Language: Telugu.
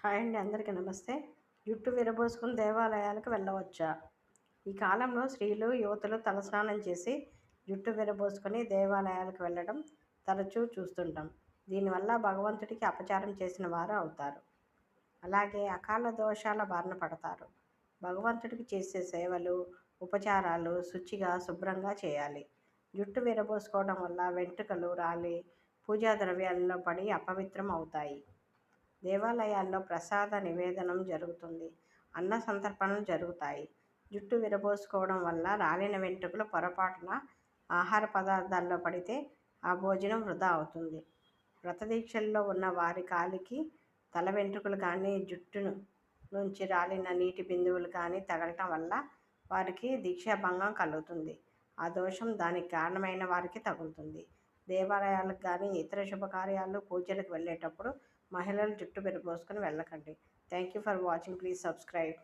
హాయ్ అండి, అందరికీ నమస్తే. జుట్టు విరబోసుకుని దేవాలయాలకు వెళ్ళవచ్చా? ఈ కాలంలో స్త్రీలు, యువతులు తలస్నానం చేసి జుట్టు విరబోసుకొని దేవాలయాలకు వెళ్ళడం తరచూ చూస్తుంటాం. దీనివల్ల భగవంతుడికి అపచారం చేసిన వారు అవుతారు. అలాగే అకాల దోషాల బారిన పడతారు. భగవంతుడికి చేసే సేవలు, ఉపచారాలు శుచిగా, శుభ్రంగా చేయాలి. జుట్టు విరబోసుకోవడం వల్ల వెంట్రుకలు రాలి పూజా ద్రవ్యాలలో పడి అపవిత్రం అవుతాయి. దేవాలయాల్లో ప్రసాద నివేదనం జరుగుతుంది. అన్న సంతర్పణలు జరుగుతాయి. జుట్టు విరబోసుకోవడం వల్ల రాలిన వెంట్రుకలు పొరపాటున ఆహార పదార్థాల్లో పడితే ఆ భోజనం వృధా అవుతుంది. వ్రతదీక్షల్లో ఉన్న వారి కాలికి తల వెంట్రుకలు కానీ, జుట్టు నుంచి రాలిన నీటి బిందువులు కానీ తగలటం వల్ల వారికి దీక్షాభంగం కలుగుతుంది. ఆ దోషం దానికి కారణమైన వారికి తగులుతుంది. దేవాలయాలకు కానీ, ఇతర శుభకార్యాలు, పూజలకు వెళ్ళేటప్పుడు మహిళలు జుట్టు విరబోసుకొని వెళ్ళకండి. Thank you for watching. Please subscribe.